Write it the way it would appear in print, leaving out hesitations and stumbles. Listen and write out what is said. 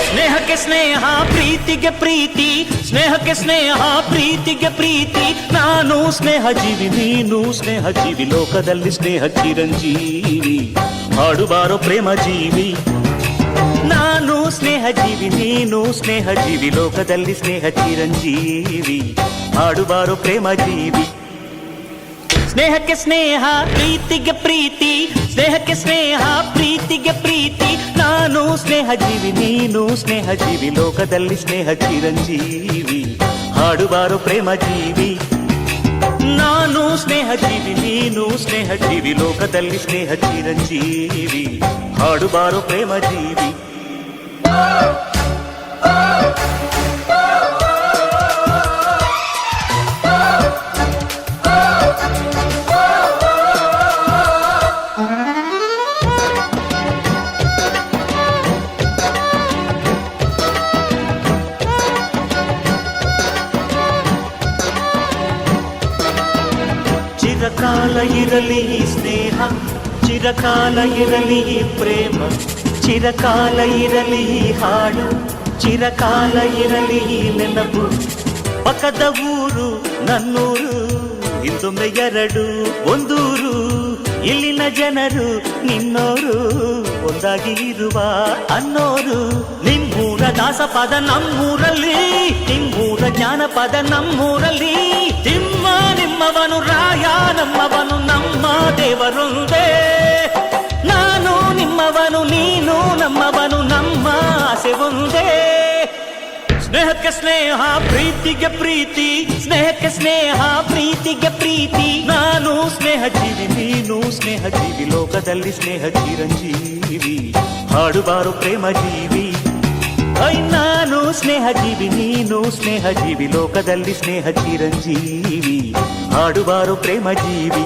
ಸ್ನೇಹಕ್ಕೆ ಸ್ನೇಹ ಪ್ರೀತಿಗೆ ಪ್ರೀತಿ, ಸ್ನೇಹಕ್ಕೆ ಸ್ನೇಹ ಪ್ರೀತಿಗೆ ಪ್ರೀತಿ. ನಾನು ಸ್ನೇಹ ಜೀವಿ, ನೀನು ಸ್ನೇಹ ಜೀವಿ, ಲೋಕದಲ್ಲಿ ಸ್ನೇಹ ಚಿರಂಜೀವಿ. ಹಾಡುಬಾರೋ ಪ್ರೇಮ ಜೀವಿ. ನಾನು ಸ್ನೇಹ ಜೀವಿ, ನೀನು ಸ್ನೇಹ ಜೀವಿ, ಲೋಕದಲ್ಲಿ ಸ್ನೇಹ ಚಿರಂಜೀವಿ. ಹಾಡುಬಾರೋ ಪ್ರೇಮ ಜೀವಿ. ಸ್ನೇಹಕ್ಕೆ ಸ್ನೇಹ ಪ್ರೀತಿಗೆ ಪ್ರೀತಿ, ಸ್ನೇಹಕ್ಕೆ ಸ್ನೇಹ ಪ್ರೀತಿಗೆ ಪ್ರೀತಿ. ನಾನು ಸ್ನೇಹ ಜೀವಿ, ನೀನು ಸ್ನೇಹ ಜೀವಿ, ಲೋಕದಲ್ಲಿ ಸ್ನೇಹ ಚಿರಂಜೀವಿ. ಹಾಡುಬಾರೋ ಪ್ರೇಮ ಜೀವಿ. ನಾನು ಸ್ನೇಹ ಜೀವಿ, ನೀನು ಸ್ನೇಹ ಜೀವಿ, ಲೋಕದಲ್ಲಿ ಸ್ನೇಹ ಚಿರಂಜೀವಿ. ಹಾಡುಬಾರೋ ಪ್ರೇಮ ಜೀವಿ. ಚಿರಕಾಲ ಇರಲಿ ಸ್ನೇಹ, ಚಿರಕಾಲ ಇರಲಿ ಪ್ರೇಮ, ಚಿರಕಾಲ ಇರಲಿ ಹಾಡು, ಚಿರಕಾಲ ಇರಲಿ ನೆನಪು. ಪಕ್ಕದ ಊರು ನನ್ನೂರು, ಹಿಂದೊಮ್ಮೆ ಎರಡು ಒಂದೂರು. ಇಲ್ಲಿನ ಜನರು ನಿನ್ನೋರು, ಒಂದಾಗಿ ಇರುವ ಅನ್ನೋರು. ನಿಮ್ಮೂರ ದಾಸಪದ ನಮ್ಮೂರಲ್ಲಿ, ನಿಮ್ಮೂರ ಜಾನಪದ ನಮ್ಮೂರಲ್ಲಿ. ತಿಮ್ಮ ನಿಮ್ಮವನು, ರಾಯ ನಮ್ಮವನು, ನಮ್ಮ ದೇವರೊಂದೇ. ನಾನು ನಿಮ್ಮವನು, ನೀನು ನಮ್ಮವನು, ನಮ್ಮ ಆಸೆ ಒಂದೇ. ಸ್ನೇಹಕ್ಕೆ ಸ್ನೇಹ ಪ್ರೀತಿಗೆ ಪ್ರೀತಿ, ಸ್ನೇಹಕ್ಕೆ ಸ್ನೇಹ ಪ್ರೀತಿಗೆ ಪ್ರೀತಿ. ನಾನು ಸ್ನೇಹ ಜೀವಿ, ನೀನು ಸ್ನೇಹ ಜೀವಿ, ಲೋಕದಲ್ಲಿ ಸ್ನೇಹ ಚಿರಂಜೀವಿ. ಹಾಡುಬಾರೋ ಪ್ರೇಮ ಜೀವಿ. ನಾನು ಸ್ನೇಹ ಜೀವಿ, ನೀನು ಸ್ನೇಹ ಜೀವಿ, ಲೋಕದಲ್ಲಿ ಸ್ನೇಹ ಚಿರಂಜೀವಿ. ಹಾಡುಬಾರೋ ಪ್ರೇಮ ಜೀವಿ.